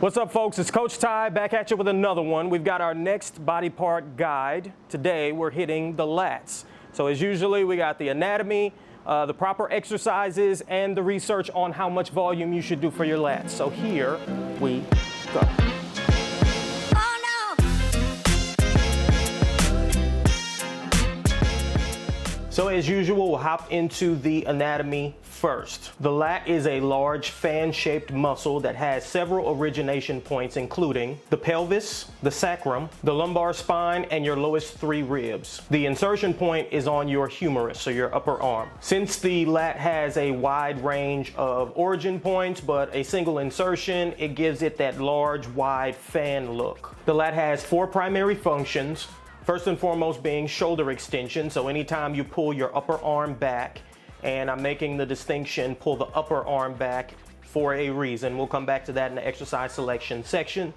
What's up, folks? It's Coach Ty back at you with another one. We've got our next body part guide. Today we're hitting the lats. So as usually, we got the anatomy, the proper exercises, and the research on how much volume you should do for your lats. So here we go. So as usual, we'll hop into the anatomy first. The lat is a large fan-shaped muscle that has several origination points, including the pelvis, the sacrum, the lumbar spine, and your lowest three ribs. The insertion point is on your humerus, so your upper arm. Since the lat has a wide range of origin points, but a single insertion, it gives it that large, wide fan look. The lat has four primary functions. First and foremost being shoulder extension. So anytime you pull your upper arm back, and I'm making the distinction, pull the upper arm back for a reason. We'll come back to that in the exercise selection section.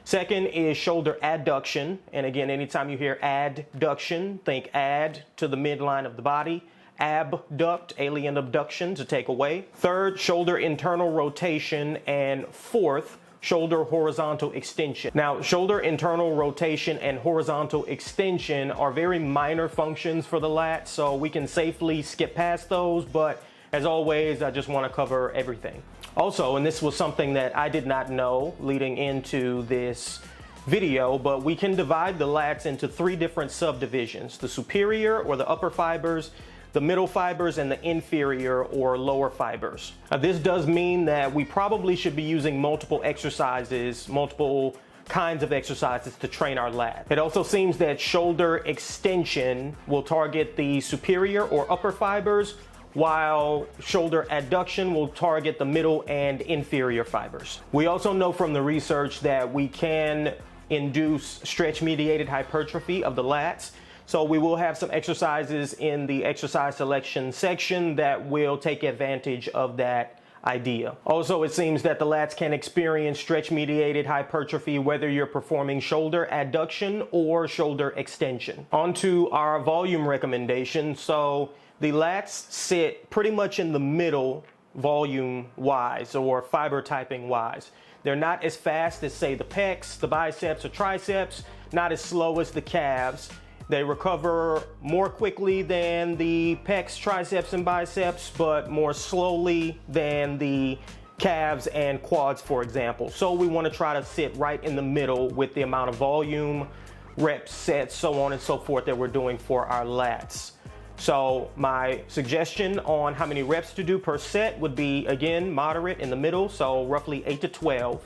Second is shoulder adduction. And again, anytime you hear adduction, think add to the midline of the body. Abduct, alien abduction, to take away. Third, shoulder internal rotation. And fourth, shoulder horizontal extension. Now, shoulder internal rotation and horizontal extension are very minor functions for the lat, so we can safely skip past those, but as always, I just want to cover everything. Also, and this was something that I did not know leading into this video, but we can divide the lats into three different subdivisions: the superior or the upper fibers, the middle fibers, and the inferior or lower fibers. Now, this does mean that we probably should be using multiple exercises, multiple kinds of exercises to train our lat. It also seems that shoulder extension will target the superior or upper fibers, while shoulder adduction will target the middle and inferior fibers. We also know from the research that we can induce stretch-mediated hypertrophy of the lats. So we will have some exercises in the exercise selection section that will take advantage of that idea. Also, it seems that the lats can experience stretch-mediated hypertrophy whether you're performing shoulder adduction or shoulder extension. On to our volume recommendation. So the lats sit pretty much in the middle volume-wise or fiber typing-wise. They're not as fast as, say, the pecs, the biceps, or triceps, not as slow as the calves. They recover more quickly than the pecs, triceps, and biceps, but more slowly than the calves and quads, for example. So we want to try to sit right in the middle with the amount of volume, reps, sets, so on and so forth that we're doing for our lats. So my suggestion on how many reps to do per set would be, again, moderate in the middle, so roughly 8 to 12.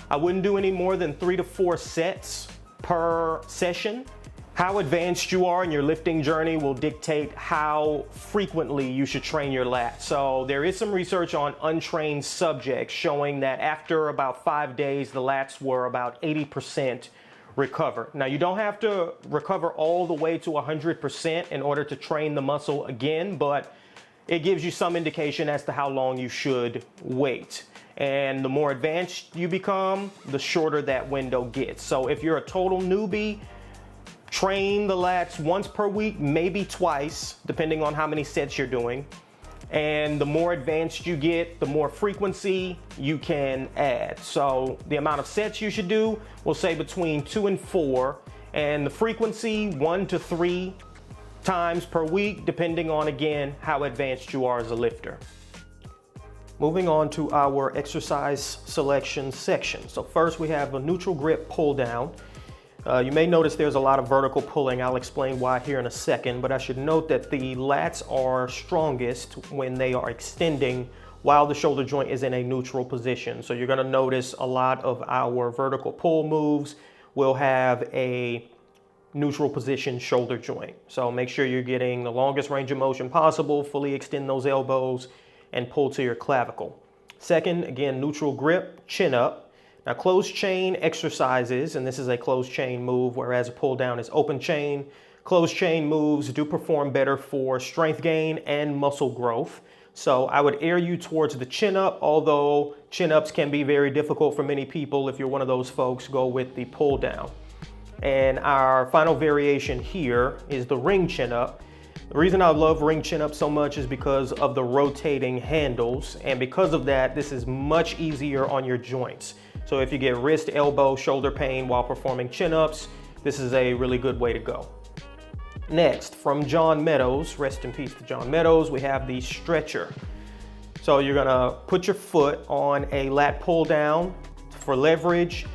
I wouldn't do any more than 3 to 4 sets per session. How advanced you are in your lifting journey will dictate how frequently you should train your lats. So there is some research on untrained subjects showing that after about 5 days, the lats were about 80% recovered. Now, you don't have to recover all the way to 100% in order to train the muscle again, but it gives you some indication as to how long you should wait. And the more advanced you become, the shorter that window gets. So if you're a total newbie, train the lats once per week, maybe twice, depending on how many sets you're doing. And the more advanced you get, the more frequency you can add. So the amount of sets you should do, we'll say between 2 and 4, and the frequency 1 to 3 times per week, depending on, again, how advanced you are as a lifter. Moving on to our exercise selection section. So first we have a neutral grip pull down. You may notice there's a lot of vertical pulling. I'll explain why here in a second, but I should note that the lats are strongest when they are extending while the shoulder joint is in a neutral position. So you're gonna notice a lot of our vertical pull moves will have a neutral position shoulder joint. So make sure you're getting the longest range of motion possible, fully extend those elbows, and pull to your clavicle. Second, again, neutral grip, chin up. Now, closed chain exercises, and this is a closed chain move, whereas a pull down is open chain. Closed chain moves do perform better for strength gain and muscle growth. So I would err you towards the chin up, although chin ups can be very difficult for many people. If you're one of those folks, go with the pull down. And our final variation here is the ring chin up. The reason I love ring chin up so much is because of the rotating handles, and because of that, this is much easier on your joints. So if you get wrist, elbow, shoulder pain while performing chin-ups, this is a really good way to go. Next, from John Meadows, rest in peace to John Meadows, we have the stretcher. So you're gonna put your foot on a lat pull down for leverage,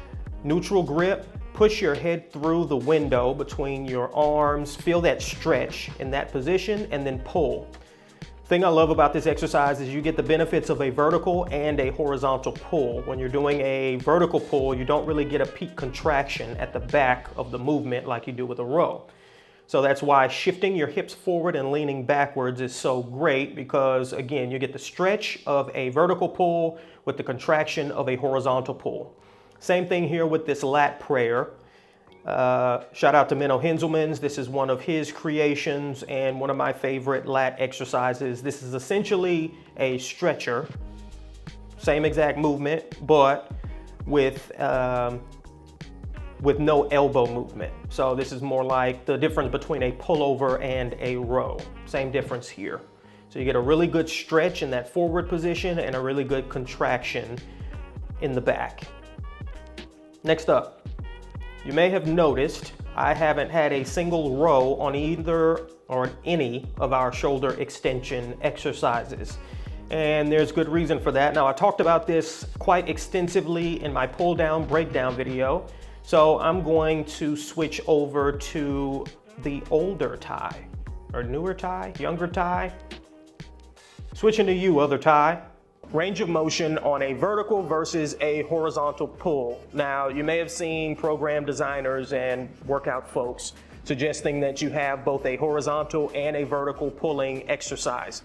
neutral grip, push your head through the window between your arms, feel that stretch in that position, and then pull. The thing I love about this exercise is you get the benefits of a vertical and a horizontal pull. When you're doing a vertical pull, you don't really get a peak contraction at the back of the movement like you do with a row. So that's why shifting your hips forward and leaning backwards is so great, because again, you get the stretch of a vertical pull with the contraction of a horizontal pull. Same thing here with this lat prayer. Shout out to Menno Henselmans. This is one of his creations and one of my favorite lat exercises. This is essentially a stretcher, same exact movement, but with no elbow movement. So this is more like the difference between a pullover and a row. Same difference here. So you get a really good stretch in that forward position and a really good contraction in the back. Next up, you may have noticed I haven't had a single row on either or any of our shoulder extension exercises. And there's good reason for that. Now, I talked about this quite extensively in my pull down breakdown video. So I'm going to switch over to the older Ty, or newer Ty, younger Ty. Switching to you, other Ty. Range of motion on a vertical versus a horizontal pull. Now, you may have seen program designers and workout folks suggesting that you have both a horizontal and a vertical pulling exercise.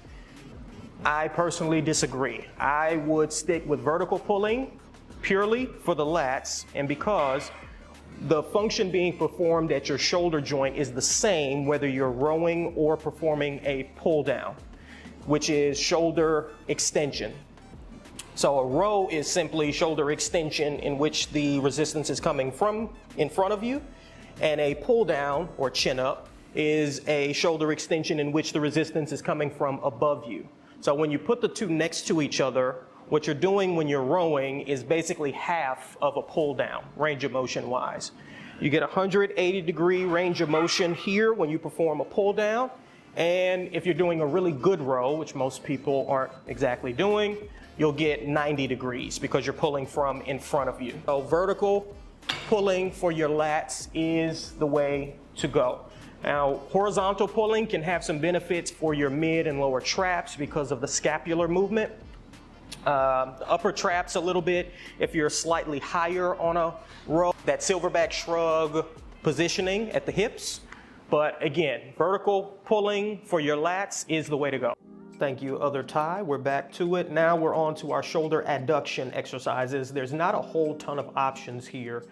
I personally disagree. I would stick with vertical pulling purely for the lats, and because the function being performed at your shoulder joint is the same whether you're rowing or performing a pull down, which is shoulder extension. So a row is simply shoulder extension in which the resistance is coming from in front of you, and a pull down or chin up is a shoulder extension in which the resistance is coming from above you. So when you put the two next to each other, what you're doing when you're rowing is basically half of a pull down, range of motion wise. You get 180-degree range of motion here when you perform a pull down, and if you're doing a really good row, which most people aren't exactly doing, you'll get 90 degrees because you're pulling from in front of you. So vertical pulling for your lats is the way to go. Now, horizontal pulling can have some benefits for your mid and lower traps because of the scapular movement. The upper traps a little bit if you're slightly higher on a row, that silverback shrug positioning at the hips. But again, vertical pulling for your lats is the way to go. Thank you, other Ty. We're back to it. Now we're on to our shoulder adduction exercises. There's not a whole ton of options here,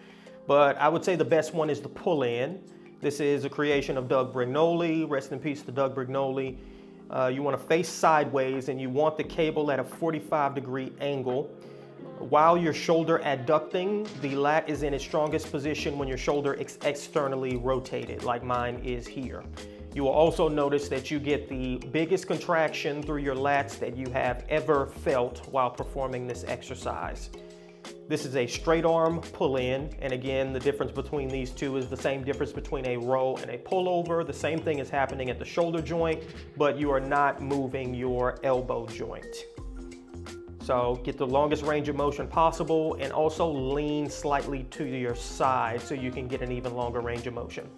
but I would say the best one is the pull in. This is a creation of Doug Brignoli. Rest in peace to Doug Brignoli. You want to face sideways and you want the cable at a 45-degree angle. While you're shoulder adducting, the lat is in its strongest position when your shoulder is externally rotated, like mine is here. You will also notice that you get the biggest contraction through your lats that you have ever felt while performing this exercise. This is a straight arm pull in, and again, the difference between these two is the same difference between a row and a pullover. The same thing is happening at the shoulder joint, but you are not moving your elbow joint. So get the longest range of motion possible and also lean slightly to your side so you can get an even longer range of motion.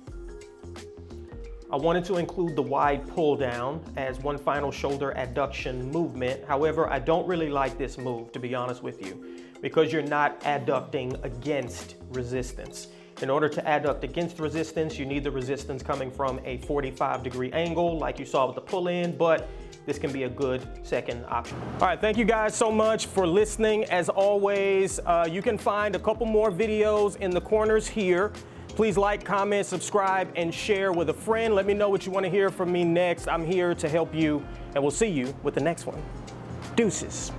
I wanted to include the wide pull down as one final shoulder adduction movement. However, I don't really like this move, to be honest with you, because you're not adducting against resistance. In order to adduct against resistance, you need the resistance coming from a 45-degree angle like you saw with the pull in, but this can be a good second option. All right, thank you guys so much for listening. As always, you can find a couple more videos in the corners here. Please like, comment, subscribe, and share with a friend. Let me know what you want to hear from me next. I'm here to help you, and we'll see you with the next one. Deuces.